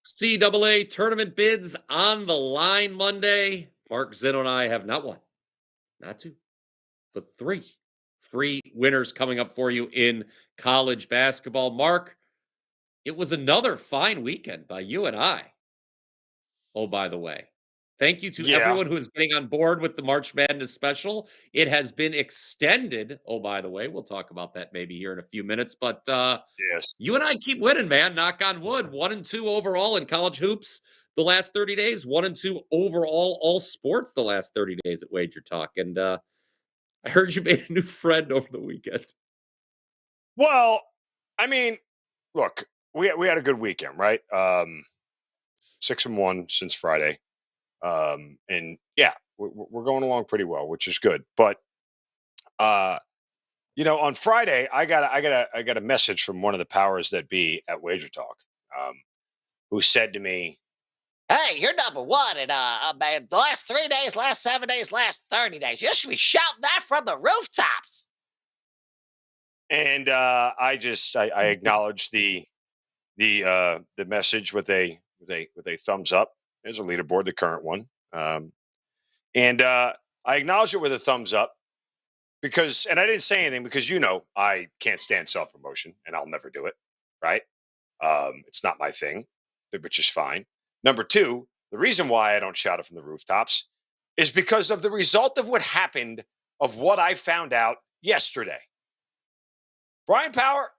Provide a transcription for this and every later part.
NCAA tournament bids on the line Monday. Mark Zinno and I have not one, not two, but three. Three winners coming up for you in college basketball. Mark, it was another fine weekend by you and I. Oh, by the way, thank you to Yeah. everyone who is getting on board with the March Madness special. It has been extended. Oh, by the way, we'll talk about that maybe here in a few minutes. But Yes. you and I keep winning, man. Knock on wood. 1-2 overall in college hoops the last 30 days. 1-2 overall all sports the last 30 days at WagerTalk. And I heard you made a new friend over the weekend. Well, I mean, look, we had a good weekend, right? 6-1 since Friday, and yeah, we're going along pretty well, which is good. But on Friday, I got a message from one of the powers that be at WagerTalk, who said to me, "Hey, you're number one in man, the last 3 days, last 7 days, last 30 days. You should be shouting that from the rooftops." And I acknowledged the message with a thumbs up. There's a leaderboard, the current one, and I acknowledged it with a thumbs up because, and I didn't say anything because I can't stand self promotion and I'll never do it. Right? It's not my thing, which is fine. Number two, the reason why I don't shout it from the rooftops is because of the result of what happened, of what I found out yesterday. Brian Power,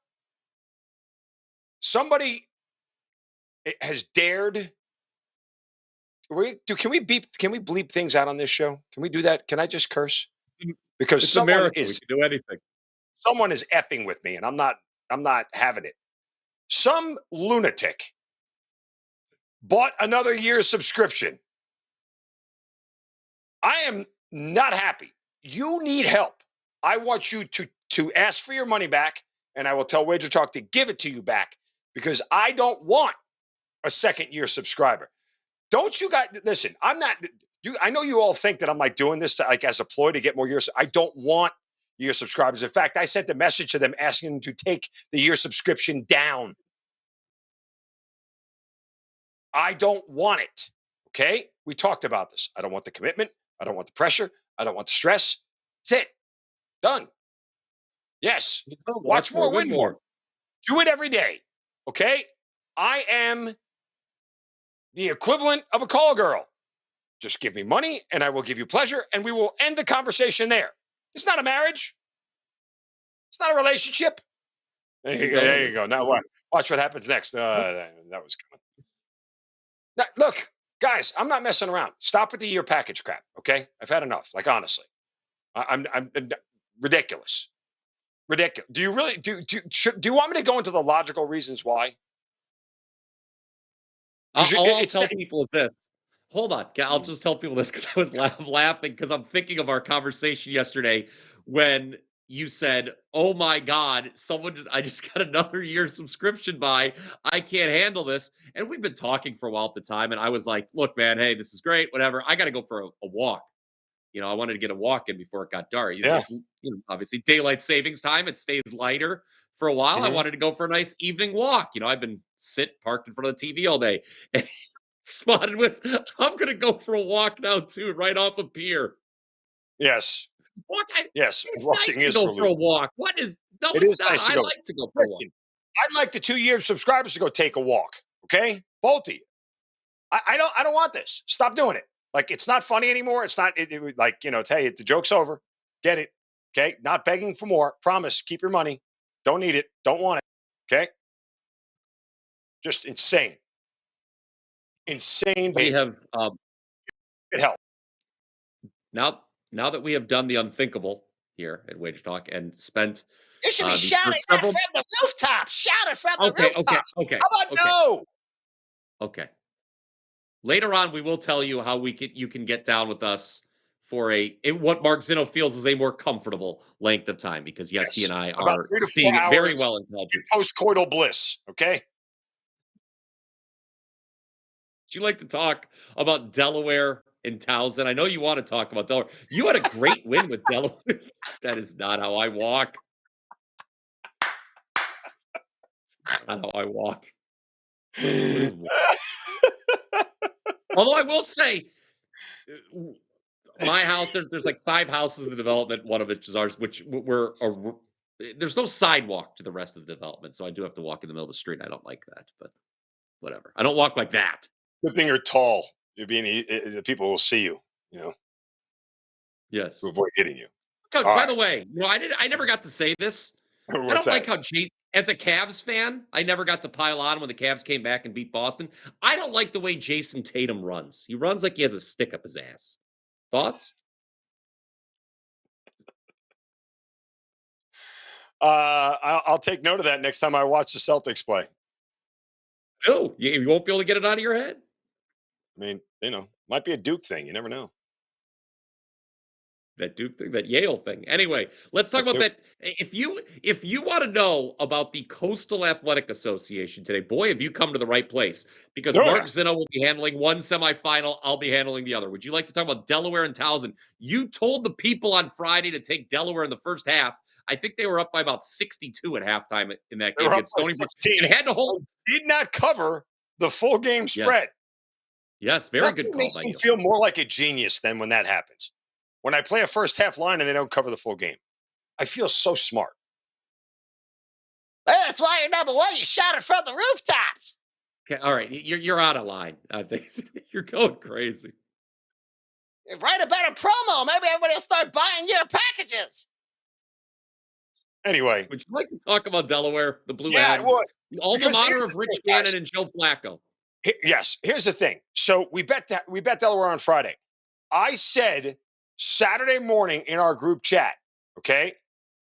somebody has dared. Can we bleep things out on this show? Can we do that? Can I just curse? Because It's someone America. is We can do anything. someone is effing with me, and I'm not having it. Some lunatic bought another year's subscription. I am not happy. You need help. I want you to ask for your money back, and I will tell WagerTalk to give it to you back because I don't want a second-year subscriber. Don't you guys listen? I'm not. I know you all think that I'm like doing this as a ploy to get more years. I don't want year subscribers. In fact, I sent a message to them asking them to take the year subscription down. I don't want it. Okay, we talked about this. I don't want the commitment. I don't want the pressure. I don't want the stress. That's it. Done. Yes. Watch more, win more. Do it every day. Okay. I am the equivalent of a call girl. Just give me money and I will give you pleasure and we will end the conversation there. It's not a marriage. It's not a relationship. There you go. Now watch what happens next. That was coming. Now, look, guys, I'm not messing around. Stop with the year package crap. Okay. I've had enough. Like, honestly, I'm ridiculous. Ridiculous. Do you really do you want me to go into the logical reasons why? All I'll tell people is this. Hold on. I'll just tell people this because I was laughing because I'm thinking of our conversation yesterday when you said, "Oh my God, I just got another year subscription by. I can't handle this." And we've been talking for a while at the time, and I was like, "Look, man, hey, this is great. Whatever. I got to go for a walk. I wanted to get a walk in before it got dark. Yeah. Obviously, daylight savings time. It stays lighter for a while. I Mhm. wanted to go for a nice evening walk. I've been parked in front of the TV all day, and spotted with, I'm gonna go for a walk now too, right off a pier. Yes. Walk. Yes. It's nice Walking to is go for a for walk. What is? No, It it's is not. nice to I go. like to go for a walk. Listen, I'd like the 2-year subscribers to go take a walk. Okay, both of you. I don't want this. Stop doing it. Like it's not funny anymore. It's not like hey, the joke's over. Get it? Okay, not begging for more. Promise. Keep your money. Don't need it. Don't want it. Okay. Just insane. Insane We behavior. have It helped. now that we have done the unthinkable here at Wage Talk and spent You should be these shouting first that several. from the rooftops. Shout it from the Okay, rooftops. okay, How about okay, no? okay. Later on, we will tell you how you can get down with us for what Mark Zinno feels is a more comfortable length of time because yes, he Yes. and I About are 3 to 4 seeing it very hours well in college. post-coital bliss. Okay. Would you like to talk about Delaware and Towson? I know you want to talk about Delaware. You had a great win with Delaware. That is not how I walk. That's not how I walk. Although I will say, my house, there's like 5 houses in the development, one of which is ours, which there's no sidewalk to the rest of the development, so I do have to walk in the middle of the street. I don't like that, but whatever. I don't walk like that. Good thing you're tall. You're being the people will see you. You know, Yes. to avoid hitting you. Coach, All by right. the way, I never got to say this. I What's don't like that? how as a Cavs fan, I never got to pile on when the Cavs came back and beat Boston. I don't like the way Jason Tatum runs. He runs like he has a stick up his ass. Thoughts? I'll take note of that next time I watch the Celtics play. No, you won't be able to get it out of your head. I mean, might be a Duke thing. You never know. That Duke thing, that Yale thing. Anyway, let's talk about that. If you want to know about the Coastal Athletic Association today, boy, have you come to the right place. Because Mark Zinno will be handling one semifinal, I'll be handling the other. Would you like to talk about Delaware and Towson? You told the people on Friday to take Delaware in the first half. I think they were up by about 62 at halftime in that game against Stony Brook, and had to hold. Did not cover the full game spread. Yes, very good call. Makes me feel more like a genius than when that happens. When I play a first half line and they don't cover the full game, I feel so smart. Well, that's why you're number one. You shot it from the rooftops. Okay, all right, you're out of line. I think you're going crazy. Write a better promo. Maybe everybody will start buying your packages. Anyway, would you like to talk about Delaware, the Blue Hens, the alma mater of Rich Gannon and Joe Flacco? Yes. Here's the thing. So we bet Delaware on Friday. I said Saturday morning in our group chat, okay?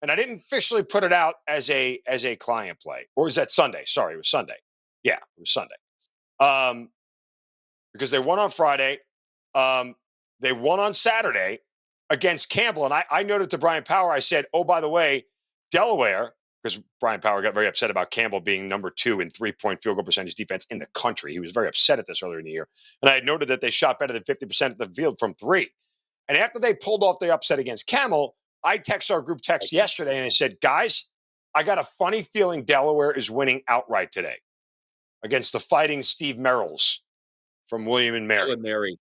And I didn't officially put it out as a client play. Or is that Sunday? Sorry, it was Sunday. Yeah, it was Sunday. Because they won on Friday. They won on Saturday against Campbell. And I noted to Brian Power, I said, oh, by the way, Delaware, because Brian Power got very upset about Campbell being number 2 in 3-point field goal percentage defense in the country. He was very upset at this earlier in the year. And I had noted that they shot better than 50% of the field from 3. And after they pulled off the upset against Camel, I texted our group text yesterday and I said, guys, I got a funny feeling Delaware is winning outright today against the Fighting Steve Merrills from William and Mary.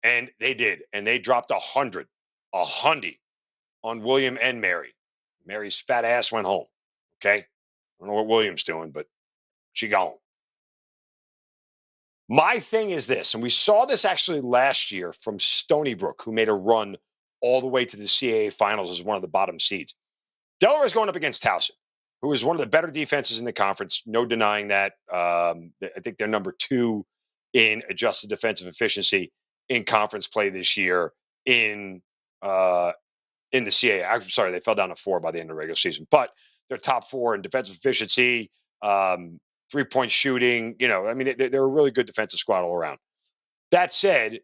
And they did. And they dropped 100 on William and Mary. Mary's fat ass went home. Okay. I don't know what William's doing, but she gone. My thing is this, and we saw this actually last year from Stony Brook, who made a run all the way to the CAA finals as one of the bottom seeds. Delaware is going up against Towson, who is one of the better defenses in the conference. No denying that. I think they're number 2 in adjusted defensive efficiency in conference play this year in the CAA. I'm sorry, they fell down to 4 by the end of the regular season, but they're top 4 in defensive efficiency, 3-point shooting. I mean, they're a really good defensive squad all around. That said,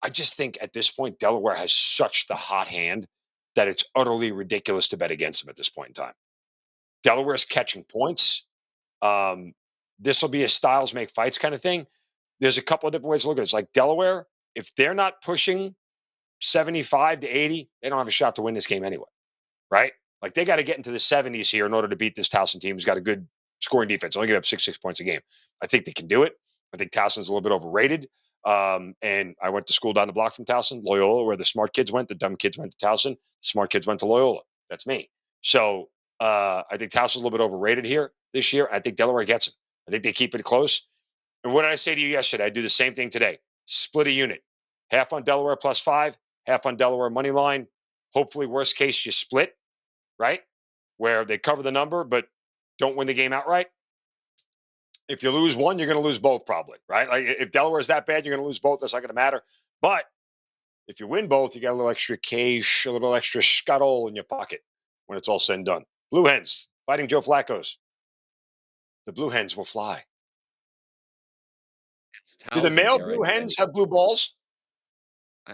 I just think at this point, Delaware has such the hot hand that it's utterly ridiculous to bet against them at this point in time. Delaware's catching points. This will be a styles make fights kind of thing. There's a couple of different ways to look at it. It's like Delaware, if they're not pushing 75 to 80, they don't have a shot to win this game anyway, right? Like they got to get into the 70s here in order to beat this Towson team who's got a good scoring defense. Only give up 6 points a game. I think they can do it. I think Towson's a little bit overrated. And I went to school down the block from Towson, Loyola, where the smart kids went. The dumb kids went to Towson. The smart kids went to Loyola. That's me. So I think Towson's a little bit overrated here this year. I think Delaware gets them. I think they keep it close. And what did I say to you yesterday? I do the same thing today. Split a unit. Half on Delaware plus 5, half on Delaware money line. Hopefully, worst case, you split, right? Where they cover the number, but don't win the game outright. If you lose one, you're going to lose both probably, right? Like if Delaware's that bad, you're going to lose both. That's not going to matter. But if you win both, you got a little extra cash, a little extra scuttle in your pocket when it's all said and done. Blue Hens, fighting Joe Flacco's. The Blue Hens will fly. Do the male Blue Hens have blue balls?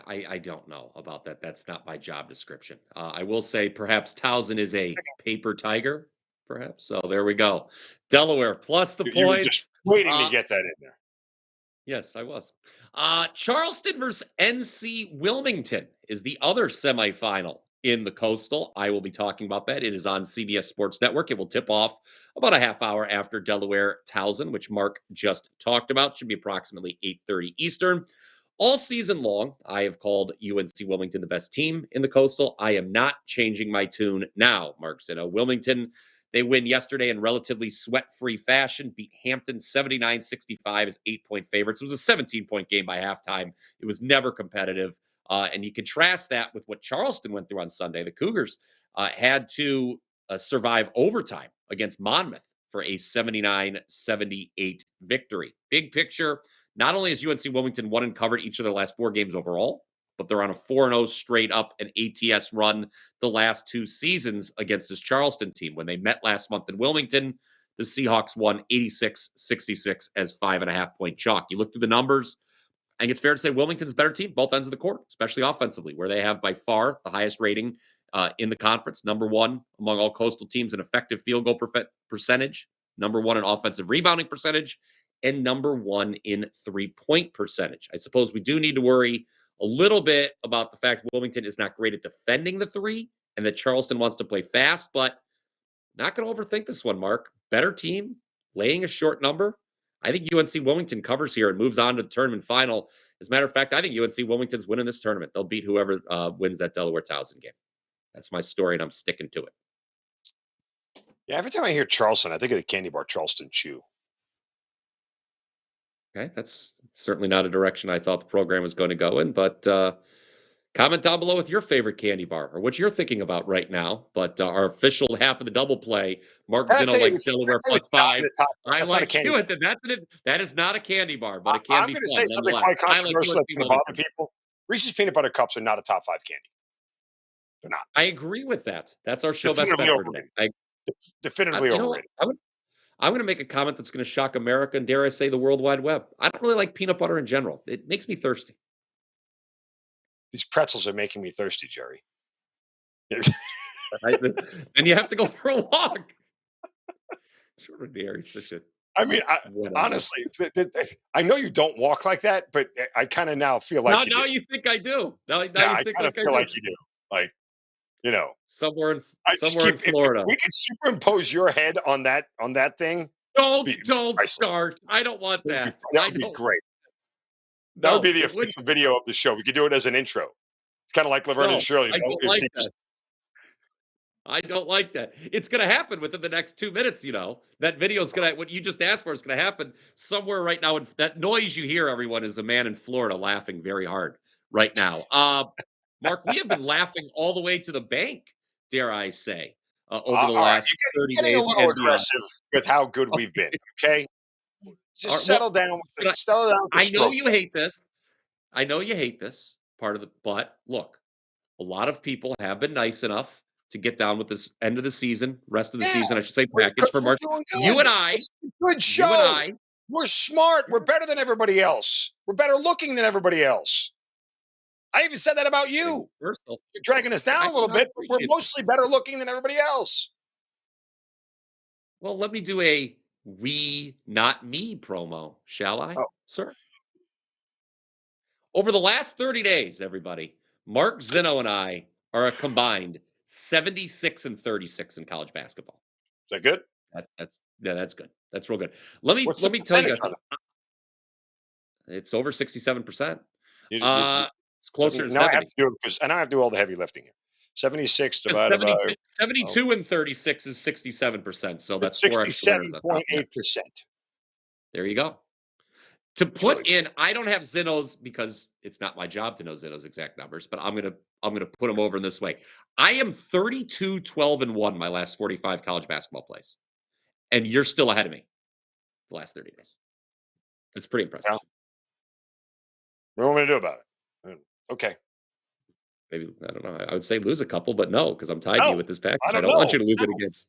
I don't know about that. That's not my job description. I will say perhaps Towson is a paper tiger, perhaps. So there we go. Delaware plus the points. You were just waiting to get that in there. Yes, I was. Charleston versus NC Wilmington is the other semifinal in the Coastal. I will be talking about that. It is on CBS Sports Network. It will tip off about a half hour after Delaware Towson, which Mark just talked about. Should be approximately 8:30 Eastern. All season long, I have called UNC Wilmington the best team in the Coastal. I am not changing my tune now, Mark Zinno. Wilmington, they win yesterday in relatively sweat-free fashion, beat Hampton 79-65 as 8-point favorites. It was a 17-point game by halftime. It was never competitive. And you contrast that with what Charleston went through on Sunday. The Cougars had to survive overtime against Monmouth for a 79-78 victory. Big picture, not only has UNC Wilmington won and covered each of their last 4 games overall, but they're on a 4-0 straight up an ATS run the last 2 seasons against this Charleston team. When they met last month in Wilmington, the Seahawks won 86-66 as 5.5-point chalk. You look through the numbers, I think it's fair to say Wilmington's a better team, both ends of the court, especially offensively, where they have by far the highest rating in the conference. Number 1 among all Coastal teams in effective field goal percentage, number 1 in offensive rebounding percentage, and number 1 in 3-point percentage. I suppose we do need to worry a little bit about the fact Wilmington is not great at defending the 3 and that Charleston wants to play fast, but not going to overthink this one, Mark. Better team, laying a short number. I think UNC Wilmington covers here and moves on to the tournament final. As a matter of fact, I think UNC Wilmington's winning this tournament. They'll beat whoever wins that Delaware Towson game. That's my story, and I'm sticking to it. Yeah, every time I hear Charleston, I think of the candy bar Charleston Chew. Okay, that's certainly not a direction I thought the program was going to go in, but comment down below with your favorite candy bar or what you're thinking about right now. But our official half of the double play, Mark Zinno likes Delaware +5. I like you at that is not a candy bar, but it can be fun. I'm going to say something quite controversial that's going to bother people. Reese's peanut butter cups are not a top 5 candy. They're not. I agree with that. That's our show best bet for today. Definitively overrated. I'm going to make a comment that's going to shock America and, dare I say, the World Wide Web. I don't really like peanut butter in general. It makes me thirsty. These pretzels are making me thirsty, Jerry. Then you have to go for a walk. Extraordinary. Honestly, I know you don't walk like that, but I kind of now feel like now you think I do. Now you think I feel like you do. Like, somewhere in Florida. If we could superimpose your head on that thing. Don't start. I don't want that. That would be great. That would be the official video of the show. We could do it as an intro. It's kind of like Laverne and Shirley. I don't like that. I don't like that. It's going to happen within the next 2 minutes, That video is going to, what you just asked for is going to happen somewhere right now. And that noise you hear, everyone, is a man in Florida laughing very hard right now. Mark, we have been laughing all the way to the bank, dare I say, over the last 30 days. You're getting a little aggressive with how good we've been, okay? Just settle down. Settle down. I know you hate this. But look, a lot of people have been nice enough to get down with this end of the season, rest of the season, I should say, package for March. You and I. Good show. We're smart. We're better than everybody else. We're better looking than everybody else. I even said that about you. You're dragging us down a little bit, but we're mostly better looking than everybody else. Well, let me do a we, not me promo, shall I, sir? Over the last 30 days, everybody, Mark Zinno and I are a combined 76-36 in college basketball. Is that good? That's good. That's real good. Let me tell you guys. It's over 67%. It's closer to 70. I have to do it because I have to do all the heavy lifting here. 76 divided by 72 and 36 is 67%. So that's 67.8%. There you go. To put in, I don't have Zinno's because it's not my job to know Zinno's exact numbers, but I'm gonna put them over in this way. I am 32, 12, and 1 my last 45 college basketball plays, and you're still ahead of me the last 30 days. That's pretty impressive. Well, what do you want me to do about it? Okay. Maybe, I don't know. I would say lose a couple, but no, because I'm tied to you with this package. I don't want you to lose any games.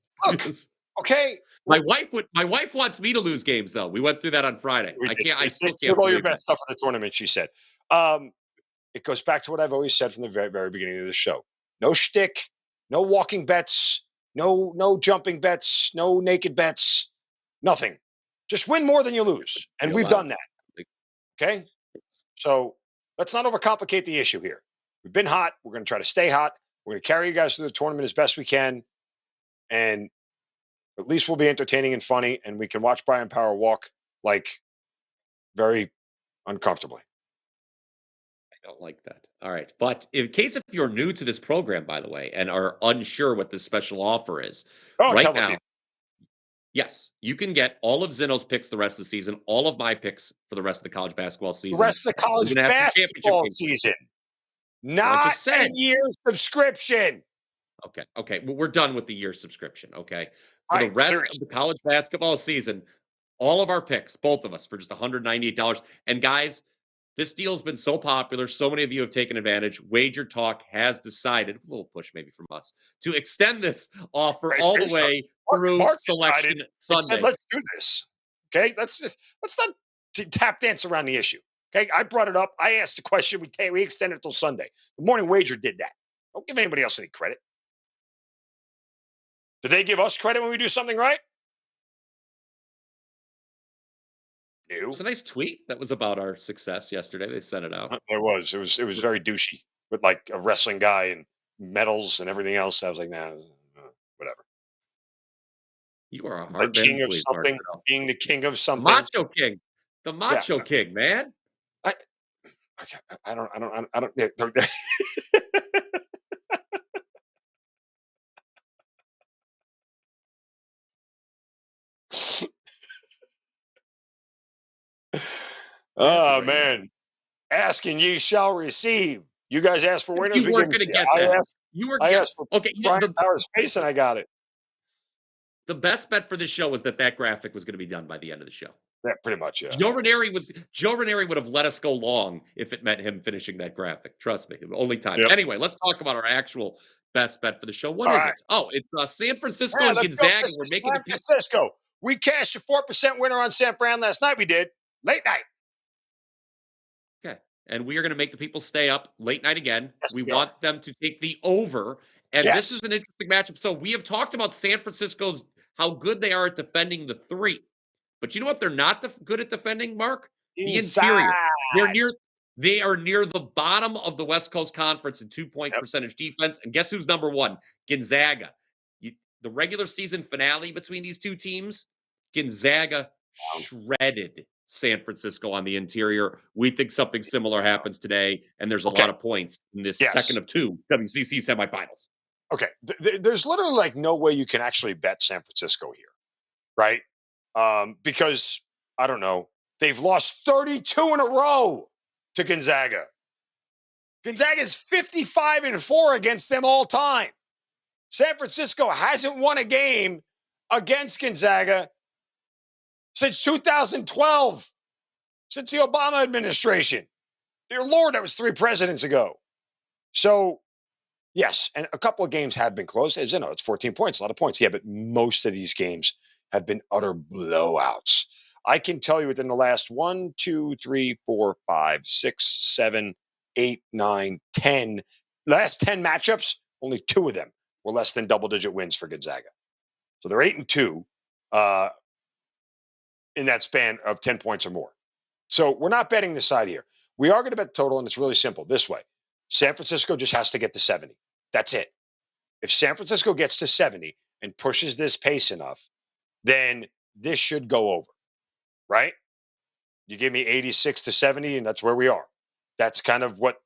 Okay. My wife wants me to lose games, though. We went through that on Friday. I still can't. All your best stuff in the tournament, she said. It goes back to what I've always said from the very, very beginning of the show. No shtick, no walking bets, no jumping bets, no naked bets, nothing. Just win more than you lose. And we've done that. Okay? So let's not overcomplicate the issue here. We've been hot. We're going to try to stay hot. We're going to carry you guys through the tournament as best we can. And at least we'll be entertaining and funny. And we can watch Bryan Power walk like very uncomfortably. I don't like that. All right. But in case if you're new to this program, by the way, and are unsure what this special offer is, Oh, right tell the now, people. yes, you can get all of Zinno's picks the rest of the season, all of my picks for the rest of the college basketball The season, rest of the college even after championship basketball game. season. What I Not just a said. year subscription. Okay. Well, we're done with the year subscription. Okay. For the Right, rest seriously. of the college basketball season, all of our picks, both of us, for just $198. And guys, this deal has been so popular. So many of you have taken advantage. WagerTalk has decided, a little push maybe from us, to extend this offer Right, all the big time. way through Mark Selection decided and said, Sunday. let's do this. Okay, let's not tap dance around the issue. Okay, I brought it up. I asked the question. We extended it till Sunday. The Morning Wager did that. Don't give anybody else any credit. Do they give us credit when we do something right? No. It's a nice tweet that was about our success yesterday. They sent it out. There was. It was very douchey with like a wrestling guy and medals and everything else. I was like, nah, whatever. You are a The hard man king to of please, something, Marcelo. being the king of The something. Macho King. The Yeah, Macho King, man. I, okay, I don't. Yeah, oh Right now. man, asking ye shall receive. You guys asked for winners, You we weren't give them going to to you. get that. I Yeah. asked for Okay. Bryan Power's face, and I got it. The best bet for this show was that graphic was going to be done by the end of the show. Yeah, pretty much. Yeah. Joe Ranieri would have let us go long if it meant him finishing that graphic. Trust me, only time. Yep. Anyway, let's talk about our actual best bet for the show. What All is right. it? Oh, it's San Francisco Yeah, and let's go. Gonzaga. This We're is making San Francisco. We cashed a 4% winner on San Fran last night. We did late night. Okay, and we are going to make the people stay up late night again. Yes, We we want them to take the over, and this Yes. is an interesting matchup. So we have talked about San Francisco's how good they are at defending the three, but you know what? They're not good at defending, Mark. The interior. Inside. They are near the bottom of the West Coast Conference in 2-point Yep. percentage defense. And guess who's number one? Gonzaga. The regular season finale between these two teams, Gonzaga shredded San Francisco on the interior. We think something similar happens today, and there's a Okay. lot of points in this Yes. second of two WCC semifinals. Okay. There's literally like no way you can actually bet San Francisco here, right? Because I don't know, they've lost 32 in a row to Gonzaga. Gonzaga's 55-4 against them all time. San Francisco hasn't won a game against Gonzaga since 2012, since the Obama administration. Dear Lord, that was 3 presidents ago. So, yes, and a couple of games have been close. As you know, it's 14 points, a lot of points. Yeah, but most of these games have been utter blowouts. I can tell you within the last 1, 2, 3, 4, 5, 6, 7, 8, 9, 10, last 10 matchups, only 2 of them were less than double-digit wins for Gonzaga. So they're 8-2 in that span of 10 points or more. So we're not betting the side here. We are going to bet the total, and it's really simple. This way, San Francisco just has to get to 70. That's it. If San Francisco gets to 70 and pushes this pace enough, then this should go over, right? You give me 86 to 70, and that's where we are. That's kind of what,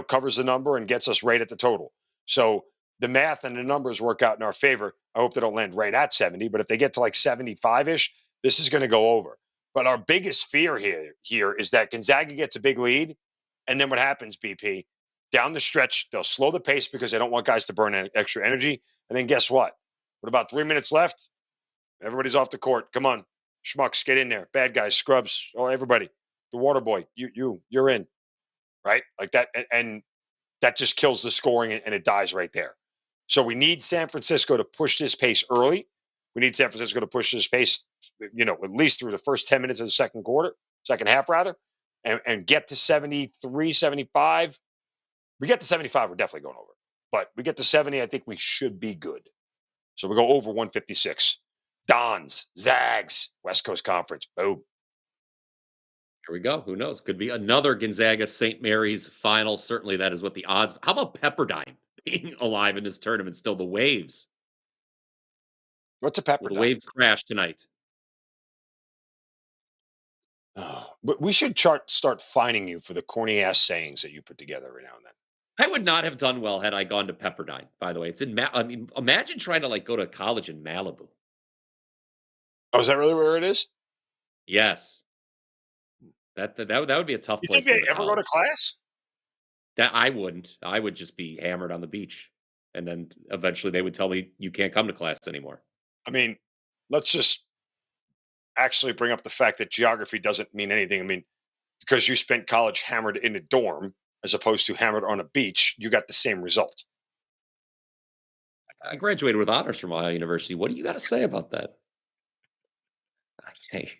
covers the number and gets us right at the total. So the math and the numbers work out in our favor. I hope they don't land right at 70, but if they get to like 75-ish, this is going to go over. But our biggest fear here is that Gonzaga gets a big lead, and then what happens, BP? Down the stretch, they'll slow the pace because they don't want guys to burn extra energy. And then guess what? With about 3 minutes left, everybody's off the court. Come on, schmucks, get in there. Bad guys, scrubs, everybody. The water boy, you're in, right? Like that, and that just kills the scoring and it dies right there. So we need San Francisco to push this pace early. We need San Francisco to push this pace, at least through the first 10 minutes of the second half rather, and get to 73, 75. We get to 75, we're definitely going over. But we get to 70, I think we should be good. So we go over 156. Dons, Zags, West Coast Conference. Boom. Here we go. Who knows? Could be another Gonzaga St. Mary's final. Certainly, that is what the odds. How about Pepperdine being alive in this tournament still. The waves. What's a Will pepper the dye? waves crash tonight? Oh, but we should start fining you for the corny ass sayings that you put together every now and then. I would not have done well had I gone to Pepperdine, by the way. It's in I mean, imagine trying to, like, go to college in Malibu. Oh, is that really where it is? Yes. That would be a tough You place think to they go to ever go to college. class? That I wouldn't. I would just be hammered on the beach, and then eventually they would tell me, "You can't come to class anymore." I mean, let's just actually bring up the fact that geography doesn't mean anything. I mean, because you spent college hammered in a dorm as opposed to hammered on a beach, you got the same result. I graduated with honors from Ohio University. What do you gotta say about that? Okay.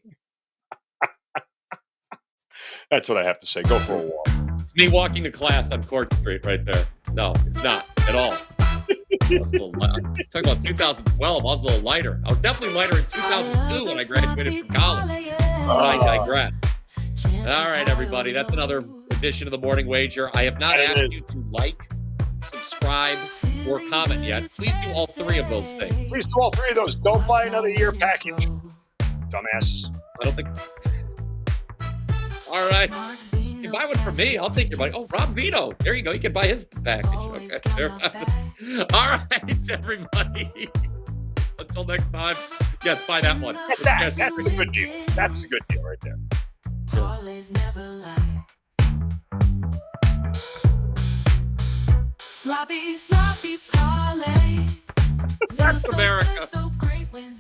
That's what I have to say. Go for a walk. It's me walking to class on Court Street right there. No, it's not at all. I was a little talking about 2012. I was a little lighter. I was definitely lighter in 2002 when I graduated from college. But I digress. All right, everybody. That's another edition of the Morning Wager. I have not That asked is. you to like, subscribe, or comment yet. Please do all three of those things. Please do all three of those. Don't buy another year package. Dumbasses. I don't think. All right. You buy one for me. I'll take your money. Oh, Rob Vito. There you go. You can buy his package. Okay. All right, everybody. Until next time. Yes, buy that one. That's a good deal. That's a good deal right there. Sloppy parlay. That's America. So great when